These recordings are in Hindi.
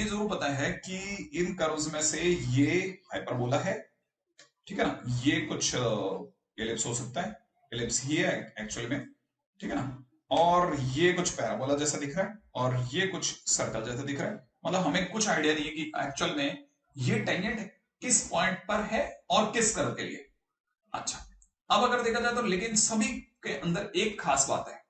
जरूर पता है कि इन कर्व्स में से ये हाइपरबोला है, ठीक है ना, ये कुछ एलिप्स हो सकता है, एलिप्स ही है एक्चुअली में, ठीक है ना, और ये कुछ पैराबोला जैसा दिख रहा है और ये कुछ सर्कल जैसा दिख रहा है। मतलब हमें कुछ आइडिया नहीं है कि एक्चुअल में ये टेंजेंट किस पॉइंट पर है और किस कर्व के लिए। अच्छा, अब अगर देखा जाए तो लेकिन सभी के अंदर एक खास बात है,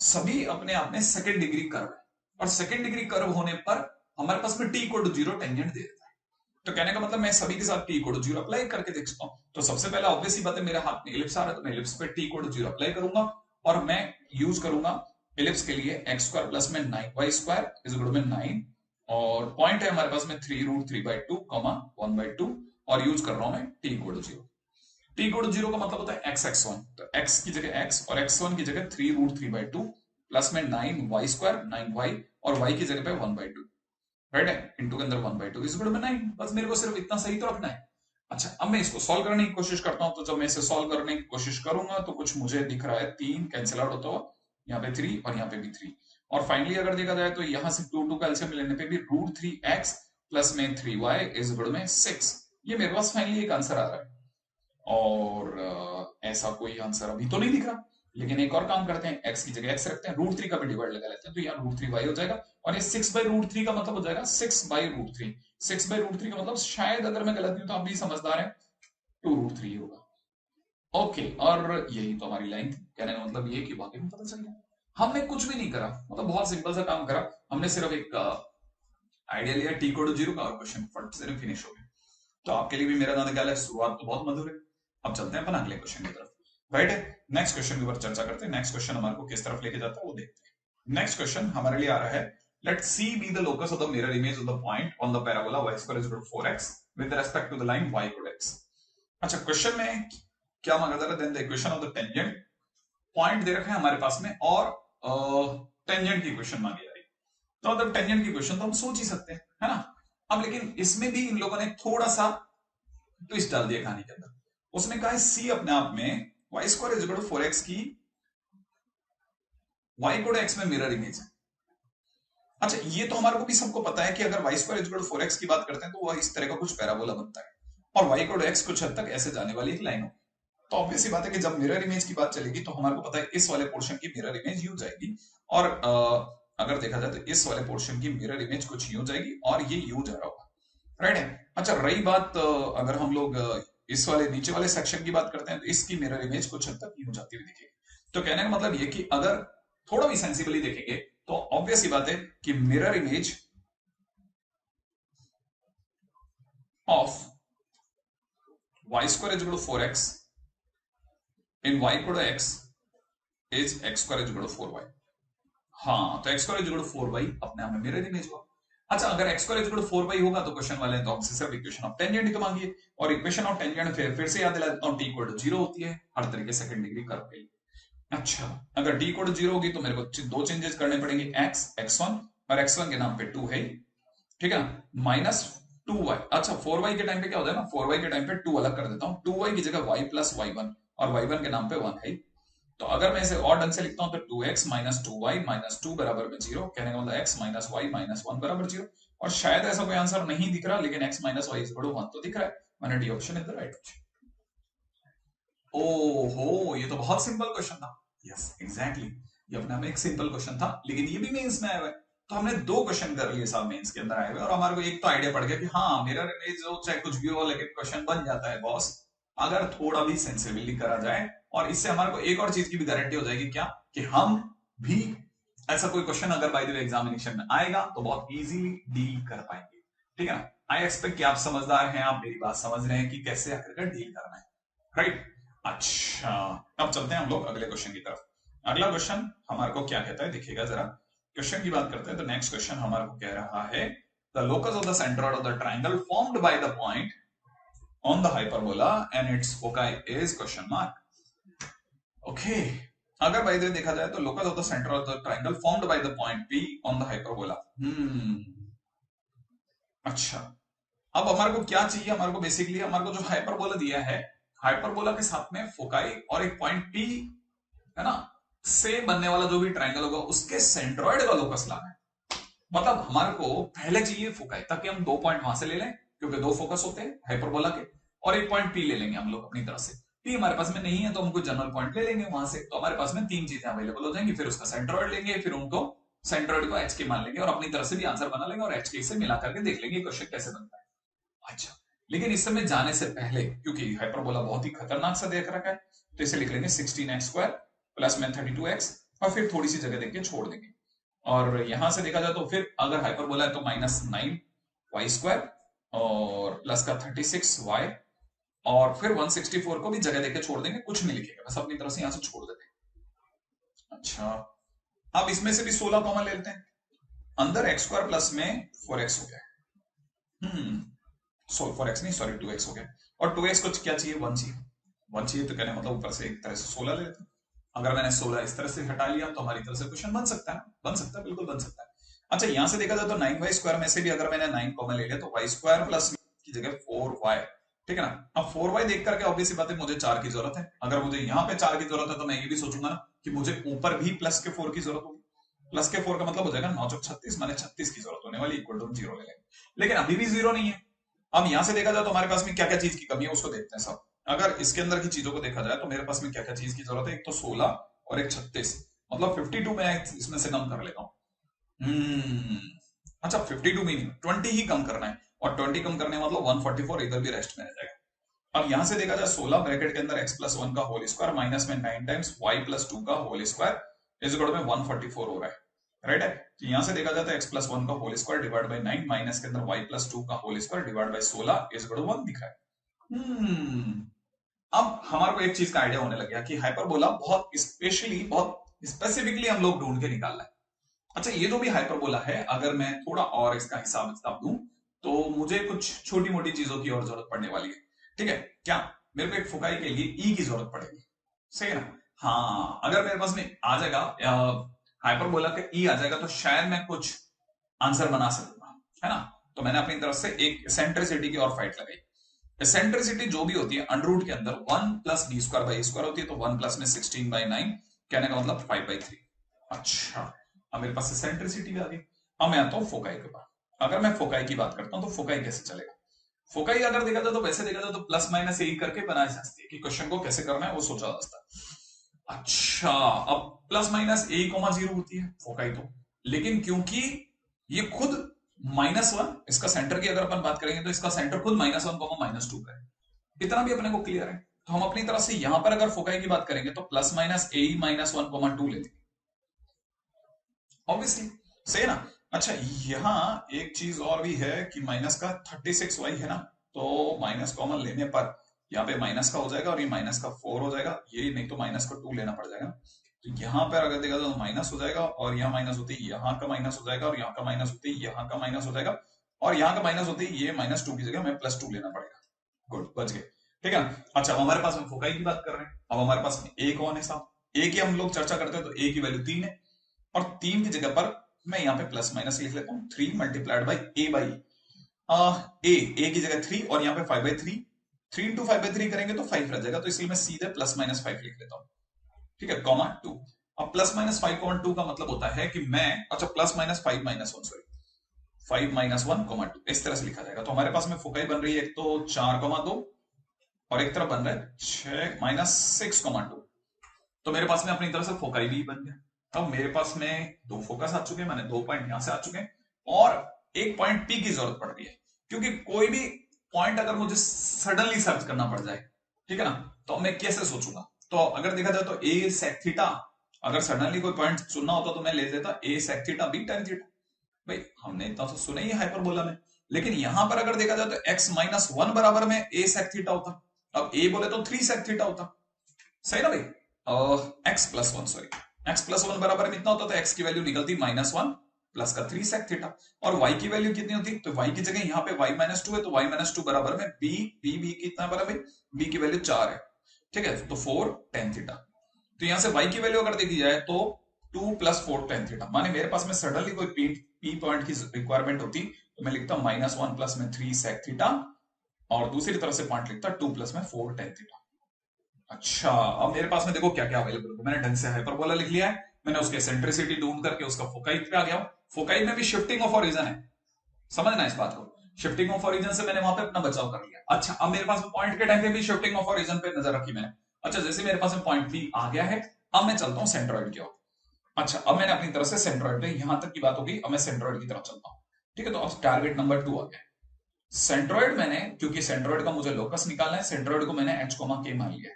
सभी अपने आप में सेकेंड डिग्री कर्व है, और सेकेंड डिग्री कर्व होने पर हमारे पास में टी इक्वल टू 0 टेंजेंट दे देता है। तो कहने का मतलब मैं सभी के साथ टी इक्वल टू 0 अप्लाई करके देख सकता हूं। तो सबसे पहले ऑब्वियस ही बात है, मेरे हाथ में इलिप्स आ रहा है तो मैं इलिप्स पे टी इक्वल टू 0 अप्लाई करूंगा, और मैं यूज करूंगा इलिप्स के लिए एक्स स्क्वायर प्लस में 9y square is equal to 9, और पॉइंट है हमारे पास में 3√3/2 1/2, और यूज कर रहा हूं मैं T equal to 0। T equal to 0 का मतलब होता है x(x1), तो x की जगह x और x1 की जगह 3√3/2 प्लस में 9y स्क्वायर 9y, और y की जगह पे 1/2, राइट है, इनटू के अंदर 1/2 इज इक्वल टू 9। बस मेरे को सिर्फ इतना सही तो रखना है। अच्छा, अब मैं इसको सॉल्व करने की कोशिश करता हूं, तो जब मैं इसे सॉल्व करने की कोशिश करूंगा तो कुछ मुझे दिख रहा है 3 कैंसिल आउट होता हुआ, यहाँ पे 3 और यहाँ पे भी 3, और फाइनली अगर देखा जाए तो यहाँ से 2 का एलसीएम लेने पे भी √3x प्लस में 3y इज इक्वल में 6, ये मेरे पास फाइनली एक आंसर आ रहा है। और ऐसा कोई आंसर अभी तो नहीं दिख रहा, लेकिन एक और काम करते हैं, x की जगह x रखते हैं, √3 का भी डिवाइड लगा लेते हैं, तो यहाँ √3y हो जाएगा, और ये 6/√3 का मतलब हो जाएगा 6/√3। 6/√3 का मतलब शायद अगर मैं गलत हूं तो आप भी समझदार हैं, 2√3 होगा। ओके, और यही तो हमारी लाइन थी। कहने का मतलब ये कि वाकई में पता चल गया, हमने कुछ भी नहीं करा, मतलब बहुत सिंपल सा काम करा, हमने सिर्फ एक आइडिया लिया टी इक्वल टू 0 का, और क्वेश्चन फट से फिनिश हो गया। तो आपके लिए भी मेरा ना ख्याल है शुरुआत तो बहुत मधुर है। अब चलते हैं अपन अगले क्वेश्चन की तरफ, राइट है। नेक्स्ट क्वेश्चन के ऊपर चर्चा करते हैं, नेक्स्ट क्वेश्चन हमारे को किस तरफ लेके जाता है वो देखते हैं। नेक्स्ट क्वेश्चन हमारे लिए आ रहा है, let c be the locus of the mirror image of the point on the parabola y square is equal to 4x with respect to the line y equal x। अच्छा, क्वेश्चन में क्या मांगा जा रहा है, then the equation of the tangent, point दे रखा है हमारे पास में, और टेंजेंट की इक्वेशन मांगी जा रही है। तो मतलब टेंजेंट की इक्वेशन तो हम सोच ही सकते हैं, है ना। अब लेकिन इसमें भी इन लोगों ने थोड़ा सा ट्विस्ट डाल दिया कहानी के अंदर। उसने कहा है सी अपने आप में y square is equal to 4x की y इक्वल टू x में मिरर इमेज है। अच्छा, ये तो हमारे को भी सबको पता है कि अगर y square is equal to 4x की बात करते हैं तो वह इस तरह का कुछ पैराबोला बनता है, और y इक्वल टू x कुछ हद तक ऐसे जाने वाली एक लाइन हो। तो ऑब्वियस सी बात है कि जब मिरर इमेज की बात चलेगी तो हमारे को पता है इस वाले पोर्शन की मिरर इमेज यूं जाएगी, और अगर देखा जाए तो इस वाले पोर्शन की मिरर इमेज कुछ यूं जाएगी, और ये यूं जा रहा होगा, राइट है। अच्छा, रही बात अगर हम लोग इस वाले नीचे वाले सेक्शन की बात करते हैं तो इसकी मिरर इमेज कुछ हद तक यूं जाती हुई दिखेगी। तो कहने का मतलब ये कि अगर थोड़ा भी सेंसिबली देखेंगे तो ऑब्वियस सी बात है कि mirror image of y square is equal to 4x in y equal to x is x square is equal to 4y। हाँ, तो x square is equal to 4y अपने आप में मिरर इमेज होगा। अच्छा, अगर x square is equal to 4y होगा तो क्वेश्चन वाले तो हमसे सिर्फ इक्वेशन ऑफ टेंजेंट ही तो मांगी है, और इक्वेशन ऑफ टेंजेंट फिर से याद दिला देता हूं, t इक्वल टू 0 होती है हर तरीके सेकंड डिग्री कर्व के लिए। अच्छा, अगर t इक्वल टू 0 होगी तो मेरे को दो चेंजेस करने पड़ेंगे, x1 और x1 के नाम पे 2 है, ठीक है ना, माइनस 2y। अच्छा, 4y के टाइम पे क्या होता है ना, 4y के टाइम पे 2 अलग कर देता हूं, 2y की जगह y प्लस y1, और y1 के नाम पे 1 है। तो अगर मैं इसे और ढंग से लिखता हूं तो 2x माइनस 2y माइनस 2 बराबर में 0, कहने का मतलब x माइनस y माइनस 1 बराबर 0। और शायद ऐसा कोई आंसर नहीं दिख रहा, लेकिन x minus y is equal to 1 तो दिख रहा है, मैंने D option is the right option. ओहो, ये तो बहुत सिंपल क्वेश्चन था। यस एग्जैक्टली, ये अपने में एक सिंपल क्वेश्चन था, लेकिन ये भी मेंस में आया हुआ है। तो हमने दो क्वेश्चन कर लिए साहब मेंस के अंदर आए हुए, और हमारे को एक तो आइडिया पड़ गया कि हाँ, मिरर इमेज हो चाहे कुछ भी हो, लेकिन क्वेश्चन बन जाता है बॉस अगर थोड़ा भी सेंसिबली करा जाए। और इससे हमारे को एक और चीज की भी गारंटी हो जाएगी, क्या, कि हम भी ऐसा कोई क्वेश्चन अगर बाय द वे एग्जामिनेशन में आएगा तो बहुत इजीली डील कर पाएंगे, ठीक है ना। आई एक्सपेक्ट कि आप समझदार हैं, आप मेरी बात समझ रहे हैं कि कैसे आकर डील करना है, राइट। अच्छा, अब चलते हैं हम लोग अगले क्वेश्चन की तरफ। अगला क्वेश्चन हमारे को क्या कहता है, देखिएगा जरा, क्वेश्चन की बात करते हैं तो नेक्स्ट क्वेश्चन हमारे को कह रहा है, the locus of the centroid of the triangle formed by the point on the hyperbola and its foci is question mark. Okay, अगर बाय द वे देखा जाए तो locus of the centre of the triangle formed by the point P on the hyperbola। अच्छा, अब हमारे को क्या चाहिए, हमारे को बेसिकली हमारे को जो हाइपरबोला दिया है, हाइपरबोला के साथ में फोकाई और एक पॉइंट P है ना, से बनने वाला जो भी ट्राइंगल होगा उसके सेंट्रोइड का लोकस लाना है। मतलब हमारे को पहले चाहिए फोकाई, ताकि हम 2 पॉइंट वहां से ले लें, क्योंकि 2 फोकस होते हैं हाइपरबोला के, और 1 पॉइंट पी ले लेंगे हम लोग अपनी तरफ से। पी हमारे पास में नहीं है तो हम कोई जनरल पॉइंट ले लेंगे वहां से, तो हमारे पास में 3 चीजें अवेलेबल हो जाएंगी। फिर उसका सेंट्रोइड लेंगे, फिर उनको सेंट्रोइड को एच के मान लेंगे और अपनी तरफ से भी आंसर बना लेंगे और एच के से मिला करके देख लेंगे क्वेश्चन कैसे बनता है। अच्छा, लेकिन इस समय जाने से पहले, क्योंकि हाइपरबोला बहुत ही खतरनाक सा देख रखा है, तो इसे लिख लेंगे 16x² प्लस में 32x, और फिर थोड़ी सी जगह देख के छोड़ देंगे। और यहां से देखा जाए तो फिर अगर हाइपरबोला है तो -9y² और प्लस का 36y, और फिर 164 को भी जगह देके छोड़ देंगे, कुछ नहीं लिखेगा, बस अपनी तरफ से यहां से छोड़ देते हैं। अच्छा, अब इसमें से भी 16 कॉमन ले लेते हैं, अंदर x² प्लस में 4x हो गया। 4x नहीं, सॉरी 2x हो गया, और 2x को क्या चाहिए, 1 चाहिए। 1 चाहिए तो कहने मतलब ऊपर से एक तरह से 16 ले लेते हैं। अगर मैंने 16 इस तरह से हटा लिया तो हमारी तरफ से क्वेश्चन बन सकता है, बिल्कुल बन सकता है। अच्छा, यहां से देखा जाए तो 9y² में से भी अगर मैंने 9 कॉमन ले लिया तो y² प्लस की जगह 4y, ठीक है ना। अब 4y देख करके ऑब्वियस बात है मुझे 4 की जरूरत है। अगर मुझे यहाँ पे 4 की जरूरत है तो मैं ये भी सोचूंगा ना कि मुझे ऊपर भी प्लस के 4 की जरूरत होगी। प्लस के 4 का मतलब हो जाएगा 9 चौक 36, माने 36 की जरूरत होने वाली, इक्वल टू 0 ले लेंगे। लेकिन अभी भी 0 नहीं है। अब यहां से देखा जाए तो हमारे पास में क्या क्या चीज की कमी है उसको देखते हैं सब। अगर इसके अंदर की चीजों को देखा जाए तो मेरे पास में क्या क्या चीज की जरूरत है, एक तो 16 और एक 36, मतलब 52 में इसमें से कम कर लेता हूँ। अच्छा, 52 में नहीं 20 ही कम करना है, और 20 कम करने मतलब 144 इधर भी रेस्ट में रह जाएगा। अब यहां से देखा जाए 16 ब्रैकेट के अंदर x प्लस 1 का होल स्क्वायर माइनस में 9 टाइम्स y प्लस 2 का होल स्क्वायर इज इक्वल में 144 हो रहा है, राइट है। तो यहां से देखा जाता है x प्लस 1 का whole square divide by 9 minus के अंदर y प्लस 2 का whole square divide by 16 is equal to 1 दिख रहा है। अब हमारे को एक चीज का आइडिया होने लग गया कि हाइपरबोला बहुत स्पेशली, बहुत स्पेसिफिकली हम लोग ढूंढ के निकालना है। अच्छा, ये जो भी हाइपरबोला है, अगर मैं थोड़ा और इसका हिसाब किताब दूं तो मुझे कुछ छोटी मोटी चीजों की और जरूरत पड़ने वाली है, ठीक है। क्या मेरे को एक फुकाई के लिए ई की जरूरत पड़ेगी, सही है ना। हाँ, अगर मेरे पास में आ जाएगा हाइपरबोला का ई आ जाएगा तो शायद मैं कुछ आंसर बना सकूंगा, है ना। तो मैंने अपनी तरफ से एक सेंट्रिसिटी की और फाइट लगाई। एसेंट्रिसिटी जो भी होती है अंडर रूट के अंदर 1 plus D square by square होती है, तो 1 प्लस में 16/9, कहने का मतलब 5/3। अच्छा, अब मेरे पास एसेंट्रिसिटी भी आ गई। अब मैं आता हूं फोकाई के पास। अगर मैं फोकाई की बात करता हूं तो फोकाई कैसे चलेगा। फोकाई अगर देखा जाए तो वैसे देखा जाए तो प्लस माइनस यही करके बनाई जा सकती है कि क्वेश्चन को कैसे करना है वो सोचा जा सकता है। अच्छा, अब प्लस माइनस a,0 होती है फोकाई तो, लेकिन क्योंकि ये खुद -1, इसका सेंटर की अगर अपन बात करेंगे तो इसका सेंटर खुद -1, -2 का है। इतना भी अपने को क्लियर है। तो हम अपनी तरफ से यहां पर अगर फोकाई की बात करेंगे तो प्लस माइनस a -1,2 लेते हैं, ऑब्वियसली, सही है ना। अच्छा, यहां एक चीज और भी है कि माइनस का 36y है ना, तो माइनस कॉमन लेने पर यहाँ पे माइनस का हो जाएगा और ये माइनस का 4 हो जाएगा, ये नहीं तो माइनस का 2 लेना पड़ जाएगा। तो यहाँ पर अगर देखा जाए तो माइनस हो जाएगा, और यहाँ माइनस होते ही यहाँ का माइनस हो जाएगा, और यहाँ का माइनस होते ही यहाँ का माइनस हो जाएगा, और यहाँ का माइनस होते ही ये -2 की जगह हमें +2 लेना पड़ेगा। गुड, बच गए, ठीक है ना। अच्छा, अब हमारे पास में फोकाई की बात कर रहे हैं, अब हमारे पास में ए कौन है साहब, ए की हम लोग चर्चा करते हैं तो ए की वैल्यू 3 है, और 3 की जगह पर मैं यहाँ पे प्लस माइनस लिख लेता हूँ, 3 मल्टीप्लाइड बाई ए बाई ए की जगह 3, और यहाँ पे 5/3, 3 इंटू 5/3 करेंगे तो 5 रह जाएगा, तो इसलिए मैं सीधे +-5 लिख लेता हूँ, ठीक है, कॉमा 2। अब +-5,2 का मतलब होता है कि मैं, अच्छा +-5 -1, सॉरी 5 -1, 2 इस तरह से लिखा जाएगा। तो हमारे पास में फोकाई बन रही है एक तो 4,2, और एक तरफ बन रहा है 6 -6,2। तो मेरे पास में अपनी तरफ से फोकाई भी बन गया। अब मेरे पास में 2 फोकस आ चुके हैं, मैंने 2 पॉइंट यहां से आ चुके हैं, और एक पॉइंट पी की जरूरत पड़ रही है, क्योंकि कोई भी पॉइंट अगर मुझे सडनली सर्च करना पड़ जाए, ठीक है ना, तो मैं कैसे सोचूंगा। तो अगर देखा जाए तो ए सेक थीटा, अगर सडनली कोई पॉइंट चुनना होता तो मैं ले लेता a sec theta b tan theta. भाई हमने इतना तो सुना ही है हाइपरबोला में, लेकिन यहां पर अगर देखा जाए तो x-1 बराबर में ए सेक थीटा होता, अब ए बोले तो 3 सेक थीटा होता, सही ना भाई। x+1, सॉरी x+1 बराबर में इतना होता तो x की वैल्यू निकलती -1 प्लस का 3 सेक थीटा, और y की वैल्यू कितनी होती, तो y की जगह यहाँ पे y-2 है, तो y-2 बराबर में b कितना बराबर, b की वैल्यू 4 है, ठीक है, तो 4 tan थीटा। तो यहां से y की वैल्यू अगर देखी जाए तो 2 + 4 tan थीटा, माने मेरे पास में सडनली कोई p पॉइंट की रिक्वायरमेंट होती तो मैं लिखता -1 प्लस में 3 सेक थीटा, और दूसरी तरफ से पॉइंट लिखता 2 प्लस में 4 tan थीटा। अच्छा, अब मेरे पास में देखो क्या क्या अवेलेबल है। मैंने ढंग से हाइपरबोला लिख लिया है, मैंने उसके सेंट्रिसिटी ढूंढ करके उसका फोकाई पे आ गया, फोकाई में भी शिफ्टिंग ऑफ ओरिजिन है, समझना इस बात को। शिफ्टिंग ऑफ ओरिजिन से मैंने वहां पे अपना बचाव कर लिया। अच्छा, अब मेरे पास पॉइंट के टाइम पे भी शिफ्टिंग ऑफ ओरिजिन पे नजर रखी मैंने। अच्छा, जैसे मेरे पास पॉइंट पी आ गया है, अब मैं चलता हूं सेंट्रॉइड की ओर। अच्छा, अब मैंने अपनी तरफ से सेंट्रॉइड पे, यहां तक की बात होगी, अब मैं सेंट्रॉइड की तरफ चलता हूं। ठीक है, तो अब टारगेट नंबर 2 आ गया। सेंट्रॉइड मैंने, क्योंकि सेंट्रॉइड का मुझे लोकस निकालना है, सेंट्रॉइड को मैंने एच कोमा के मान लिया।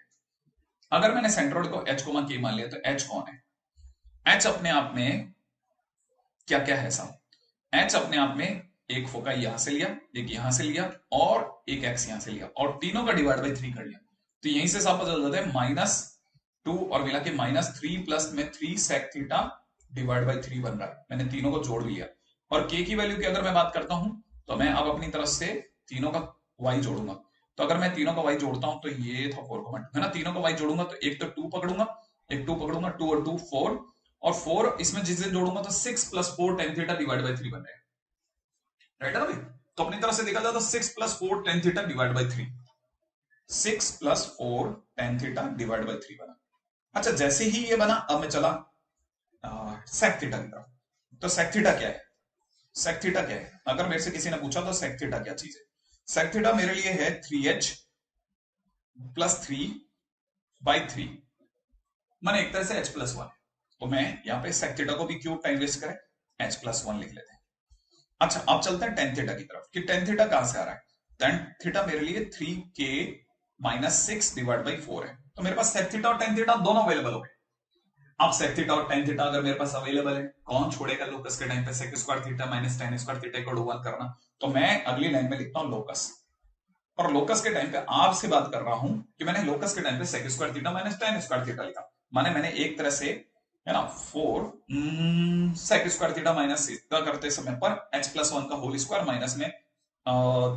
अगर मैंने सेंट्रॉइड को एच कोमा के मान लिया तो एच कौन है? एच अपने आप में क्या क्या है साहब? एच अपने आप में एक फोकाई यहां से लिया, एक यहां से लिया और एक एक्स यहां से लिया, और तीनों का डिवाइड बाई 3 कर लिया। तो यहीं से साहब पता चल जाता है -2 और मिला के -3 प्लस में 3 सेक थीटा डिवाइड बाई 3 बन रहा है। मैंने तीनों को जोड़ लिया। और के की वैल्यू की अगर मैं बात करता हूं तो मैं अब अपनी तरफ से तीनों का वाई जोड़ूंगा। तो अगर मैं तीनों का वाई जोड़ता हूं तो ये था 4 है ना, तीनों का वाई जोड़ूंगा तो एक तो 2 पकड़ूंगा, एक 2 पकड़ूंगा, 2 और 2 4, और 4 इसमें जिसे जोड़ूंगा तो 6 + 4 tan थीटा डिवाइड बाई 3 बन रहा है। राइट है ना भाई? तो अपनी तरफ से देखा जाए तो 6 + 4 tan theta divide by 3, 6 + 4 tan theta divide by 3 बना। अच्छा, जैसे ही ये बना, अब मैं चला सेक थीटा की तरफ। तो सेक थीटा क्या है? सेक थीटा क्या है? अगर मेरे से किसी ने पूछा तो सेक थीटा क्या चीज है? सेक थीटा मेरे लिए है 3h + 3/3, माने एक तरह से h+1। तो मैं यहां पे सेक थीटा को भी क्यों टाइम वेस्ट करें, h+1 लिख लेते हैं। अच्छा, अब चलते हैं टेन थीटा की तरफ कि टेन थीटा कहां से आ रहा है। टेन थीटा मेरे लिए 3k - 6 डिवाइड बाई 4 है। तो मेरे पास सेक थीटा और टेन थीटा दोनों अवेलेबल हो गए। अब सेक थीटा और टेन थीटा अगर मेरे पास अवेलेबल है, कौन छोड़ेगा लोकस के टाइम पे sec square theta minus tan square theta को 1 करना। तो मैं अगली लाइन में लिखता हूं लोकस। और लोकस के टाइम पे आपसे बात कर रहा हूं कि मैंने लोकस के टाइम पे sec square theta minus tan square theta लिखा, माने मैंने एक तरह से, है ना, 4 सेक स्क्वायर थीटा माइनस का करते समय पर h+1 का होल स्क्वायर माइनस में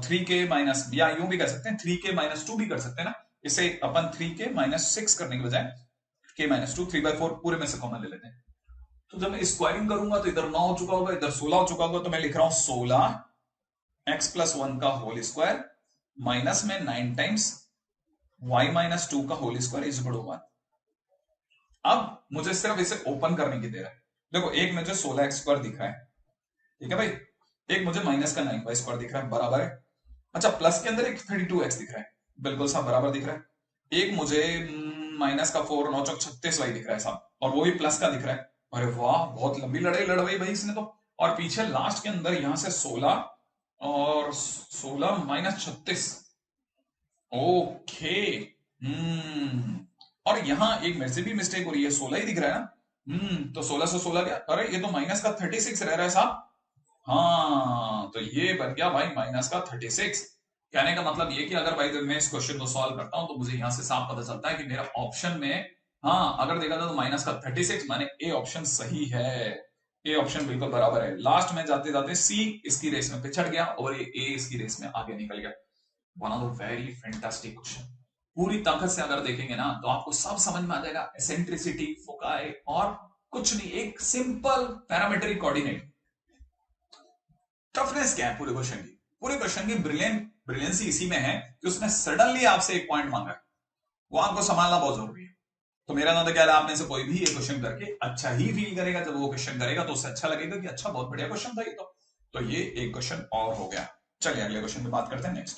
3k माइनस, या यूं भी कर सकते हैं 3k - 2 भी कर सकते हैं ना। इसे अपन 3k - 6 करने के बजाय k - 2 3/4 पूरे में से कॉमन ले लेते हैं। तो जब मैं स्क्वायरिंग करूंगा तो इधर 9 हो चुका होगा, इधर 16 हो चुका होगा, तो मैं लिख रहा हूं 16 x+1 का होल स्क्वायर माइनस में 9 टाइम्स y - 2 का whole square is equal to 1। अब मुझे सिर्फ इसे ओपन करने की देर है। देखो, एक मुझे 16x² दिख रहा है, ठीक है भाई, एक मुझे माइनस का 9y² दिख रहा है, बराबर है। अच्छा, प्लस के अंदर एक 32x दिख रहा है, बिल्कुल साहब बराबर दिख रहा है। एक मुझे माइनस का 4 9 चौक 36y दिख रहा है साहब, और वो भी प्लस का दिख रहा है। अरे वाह, बहुत लंबी लड़ाई लड़वाई भाई इसने तो। और पीछे लास्ट के अंदर यहां से 16 और 16 - 36। ओके, और यहां एक मेरे से भी मिस्टेक हो रही है, 16 ही दिख रहा है ना। तो 16 से 16 क्या, अरे ये तो माइनस का 36 रह रहा है साहब। हाँ, तो ये बन गया भाई माइनस का 36। कहने का मतलब ये कि अगर भाई जब मैं इस क्वेश्चन को सॉल्व करता हूं तो मुझे यहां से साफ पता चलता है कि मेरा ऑप्शन में, हाँ, अगर देखा जाए तो माइनस का 36, माने ए ऑप्शन सही है। ए ऑप्शन बिल्कुल बराबर है। लास्ट में जाते जाते सी इसकी रेस में पिछड़ गया और ये ए इसकी रेस में आगे निकल गया। One of the very fantastic question. पूरी ताकत से अगर देखेंगे ना तो आपको सब समझ में आ जाएगा, एसेंट्रिसिटी, फोकाई, और कुछ नहीं, एक सिंपल पैरामीट्रिक कोऑर्डिनेट। टफनेस क्या है पूरे क्वेश्चन की? पूरे क्वेश्चन की ब्रिलियंसी इसी में है कि उसने सडनली आपसे एक पॉइंट मांगा है, वो आपको संभालना बहुत जरूरी है। तो मेरा ना तो क्या है, आप में से कोई भी ये क्वेश्चन करके अच्छा ही फील करेगा। जब वो क्वेश्चन करेगा तो उसे अच्छा लगेगा कि अच्छा, बहुत बढ़िया क्वेश्चन था ये तो ये एक क्वेश्चन और हो गया। चलिए अगले क्वेश्चन पे बात करते हैं, नेक्स्ट।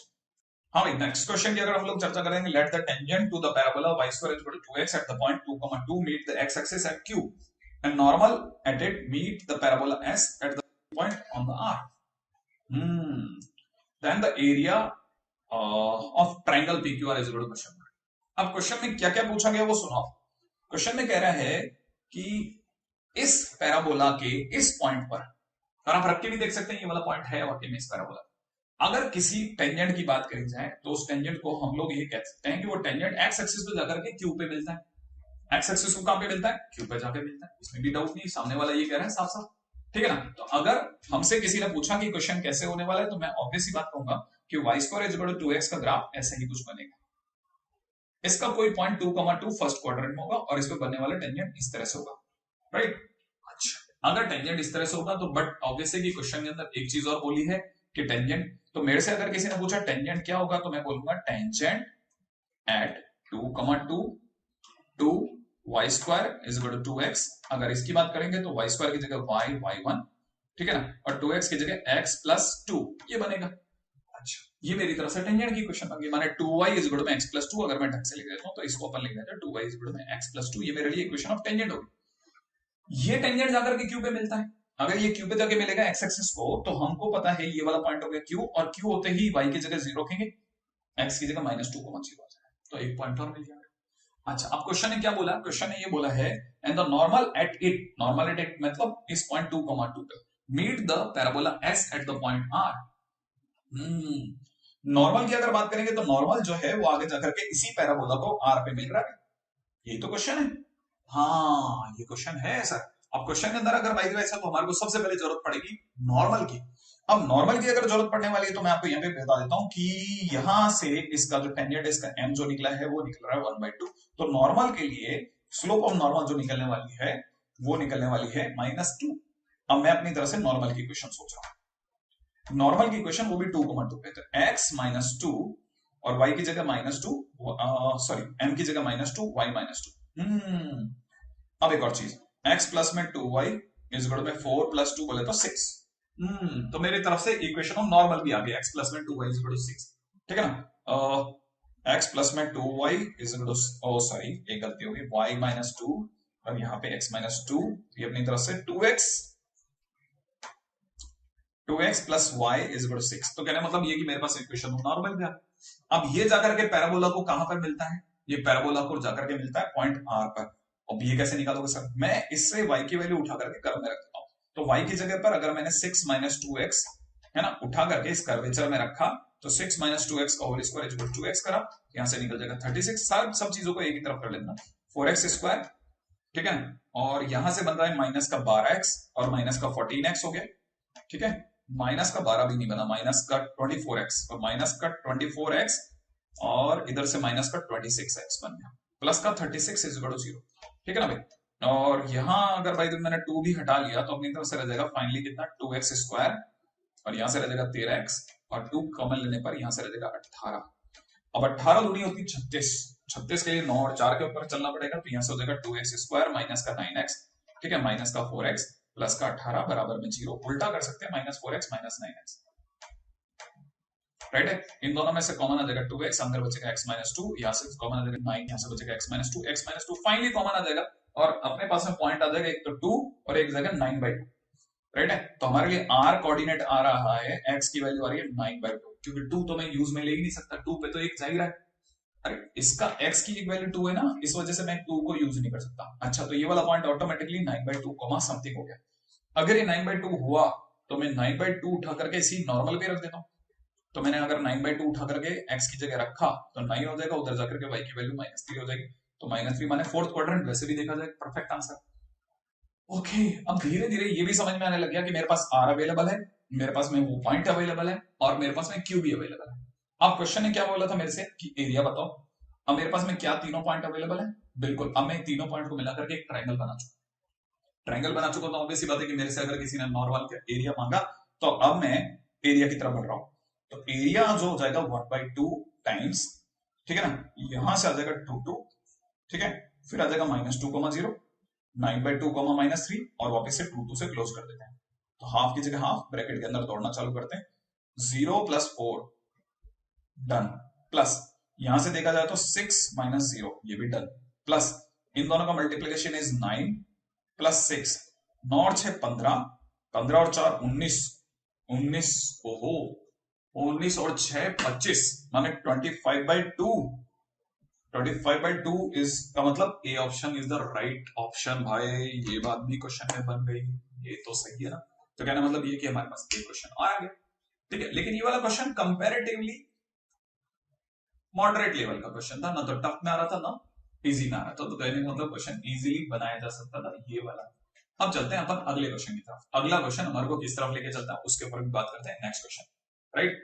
हाँ भाई, नेक्स्ट क्वेश्चन की अगर हम लोग चर्चा करेंगे, let the tangent to the parabola y² = 2x at the point 2, 2 meet the x axis at q and normal at it meet the parabola s at the point on the r। Then the area of triangle PQR is equal to question mark. अब क्वेश्चन में क्या क्या पूछा गया वो सुनो। क्वेश्चन में कह रहा है कि इस पैराबोला के इस पॉइंट पर, और आप रख के भी देख सकते हैं ये वाला पॉइंट है वाकई में इस पैराबोला। अगर किसी टेंजेंट की बात करी जाए तो उस टेंजेंट को हम लोग ये कह सकते हैं कि वो टेंजेंट एक्स एक्सिस पे जाकर के क्यू पे मिलता है। एक्स एक्सिस को कहां पे मिलता है? क्यू पे जाके मिलता है, इसमें भी डाउट नहीं, सामने वाला ये कह रहा है साफ साफ, ठीक है ना। तो अगर हमसे किसी ने पूछा कि क्वेश्चन कैसे होने वाला है, तो मैं ऑब्वियस ही बात कहूंगा कि y² = 2x का ग्राफ ऐसे ही कुछ बनेगा। इसका कोई पॉइंट 2,2 फर्स्ट क्वाड्रेंट में होगा और इस पे बनने वाला टेंजेंट इस तरह से होगा, राइट। अच्छा, अगर टेंजेंट इस तरह से होगा तो बट ऑब्वियस है कि क्वेश्चन के अंदर एक चीज और बोली है कि टेंजेंट, तो मेरे से अगर किसी ने पूछा टेंजेंट क्या होगा तो मैं बोलूंगा tangent at 2,2 to y² = 2x। अगर इसकी बात करेंगे तो y² की जगह y y1 ठीक है ना, और 2x की जगह x प्लस 2 ये बनेगा। अच्छा, ये मेरी तरफ से टेंजेंट की क्वेश्चन बन गई, माने 2y is equal to x plus 2 अगर मैं ढंग से लिख देता हूं तो इसको अपन लिख देते हैं 2y is equal to x plus 2, ये मेरे लिए इक्वेशन ऑफ टेंजेंट होगी। ये टेंजेंट जाकर के क्यू पे मिलता है, अगर ये क्यू पे जाके मिलेगा एक्स एक्सिस को, तो हमको पता है ये वाला पॉइंट हो गया क्यू, और क्यू होते ही y की जगह 0 रखेंगे, x की जगह -2 0 आ जाएगा, तो एक पॉइंट और मिल जाएगा। अच्छा, अब क्वेश्चन ने क्या बोला, क्वेश्चन ने ये बोला है and the normal at it मतलब इस पॉइंट 2, 2 पे meet the parabola s at the point r। Normal की अगर बात करेंगे तो नॉर्मल जो है वो आगे जाकर के इसी पैराबोला को r पे मिल रहा है, यही तो क्वेश्चन है। हाँ, ये क्वेश्चन है सर। अब क्वेश्चन के अंदर अगर बाई द वे ऐसा, तो हमारे को सबसे पहले जरूरत पड़ेगी नॉर्मल की। अब नॉर्मल की अगर जरूरत पड़ने वाली है तो मैं आपको यहाँ पे बता देता हूं कि यहां से इसका जो टेंजेंट इसका m जो निकला है वो निकल रहा है 1/2, तो नॉर्मल के लिए स्लोप ऑफ नॉर्मल जो निकलने वाली है वो निकलने वाली है -2। अब मैं अपनी तरफ से नॉर्मल की इक्वेशन सोच रहा हूं, नॉर्मल की इक्वेशन वो भी 2, 2 पे, तो x -2 और y की जगह -2, सॉरी m की जगह -2 y -2। अब एक और चीज, x प्लस में 2y इज इक्वल में 4 प्लस 2 बोले तो 6। तो मेरी तरफ से इक्वेशन ऑफ नॉर्मल भी आ गई, x प्लस में 2y इज इक्वल टू 6, ठीक है ना। x प्लस में 2y is equal to, sorry एक गलती होगी, y -2 और यहाँ पे x -2, ये अपनी तरफ से 2x plus y is equal to 6, तो कहने मतलब ये कि मेरे पास इक्वेशन ऑफ नॉर्मल भी आ। अब ये जाकर के पैराबोला को कहां पर मिलता है, ये पैराबोला को जाकर के मिलता है पॉइंट r पर। अब ये कैसे निकालोगे सर, मैं इससे y की वैल्यू उठा करके कर्व में रख देता हूं, तो y की जगह पर अगर मैंने 6 - 2x है ना उठा करके इस कर्वेचर में रखा, तो 6 - 2x का whole square is equal to 2x करा, यहां से निकल जाएगा 36। सब चीजों को एक ही तरफ कर लेना, 4x स्क्वायर, ठीक है, और यहां से बन रहा है माइनस का 12x और माइनस का 14x हो गया, ठीक है, माइनस का 12 भी नहीं बना, माइनस का 24x और माइनस का 24x और इधर से माइनस का 26x बन गया, प्लस का 36 इज इक्वल टू 0, ठीक है ना भाई। और यहां अगर भाई मैंने 2 भी हटा लिया तो अपनी तरफ से रह जाएगा फाइनली कितना, 2x स्क्वायर और यहां से रह जाएगा 13x और 2 कॉमन लेने पर यहां से रह जाएगा 18। अब 18 दूनी होती 36, 36 के लिए 9 और 4 के ऊपर चलना पड़ेगा, तो यहां से हो जाएगा 2x स्क्वायर माइनस का 9x, ठीक है, माइनस का 4x प्लस का 18 बराबर में 0, उल्टा कर सकते हैं -4x - 9x, राइट है। इन दोनों में से कॉमन आ जाएगा 2x, अंदर बचेगा x -2, यहां से कॉमन आ जाएगा 9, यहां से बचेगा x -2 फाइनली कॉमन आ जाएगा, और अपने पास में पॉइंट आ जाएगा एक तो 2 और एक जगह 9/2, राइट है। तो हमारे लिए r कोऑर्डिनेट आ रहा है, x की वैल्यू आ रही है 9/2, क्योंकि 2 तो मैं यूज में ले ही नहीं सकता, 2 पे तो एक जा ही रहा है, अरे इसका x की एक वैल्यू 2 है ना, इस वजह से मैं 2 को यूज नहीं कर सकता। अच्छा, तो ये वाला पॉइंट ऑटोमेटिकली 9/2 समथिंग हो गया। अगर ये 9/2 हुआ तो मैं 9/2 उठा करके इसी नॉर्मल पे रख देता हूं, तो मैंने अगर 9/2 उठा करके x की जगह रखा तो 9 हो जाएगा, उधर जाकर के y की वैल्यू -3 हो जाएगी, तो -3 माने फोर्थ क्वाड्रेंट, वैसे भी देखा जाए परफेक्ट आंसर। ओके, अब धीरे धीरे ये भी समझ में आने लग गया कि मेरे पास r अवेलेबल है, मेरे पास में वो पॉइंट अवेलेबल है और मेरे पास में q भी अवेलेबल है। अब क्वेश्चन ने क्या बोला था मेरे से कि एरिया बताओ, अब मेरे पास में क्या तीनों पॉइंट अवेलेबल है, बिल्कुल। अब मैं तीनों पॉइंट को मिलाकर के एक ट्रायंगल बना चुका, ट्रायंगल बना चुका, तो ऑब्वियस सी बात है कि मेरे से अगर किसी ने नॉर्मल का एरिया मांगा तो अब मैं एरिया की तरफ बढ़ रहा हूं, तो एरिया जो हो जाएगा 1/2 टाइम्स, ठीक है ना, यहां से आ जाएगा 2, ठीक है, फिर आ जाएगा -2, 0, 9/2, -3 और वापस से 2 से क्लोज कर देते हैं, तो हाफ की जगह हाफ, ब्रैकेट के अंदर दौड़ना चालू करते हैं, 0 + 4 डन, प्लस यहां से देखा जाए तो 6 - 0 ये भी डन, प्लस इन दोनों का मल्टीप्लीकेशन इज 9 + 6, 9 और 6 15, 15 और 4 19, 19 ओहो 19 और 6 25 माने 25/2, 25/2 इज का मतलब A option is the right option. भाई ये बात भी क्वेश्चन में बन गई, ये तो सही है ना, तो कहना मतलब ये कि हमारे पास एक क्वेश्चन आ गया, ठीक है। लेकिन ये वाला क्वेश्चन कंपैरेटिवली मॉडरेट लेवल का क्वेश्चन था, ना तो टफ में आ रहा था ना इजी में आ रहा था, तो कहने का मतलब क्वेश्चन इजीली बनाया जा सकता था ये वाला। अब चलते हैं अपन अगले क्वेश्चन की तरफ, अगला क्वेश्चन हमारे को किस तरफ लेके चलता है उसके ऊपर भी बात करते हैं, नेक्स्ट क्वेश्चन, राइट।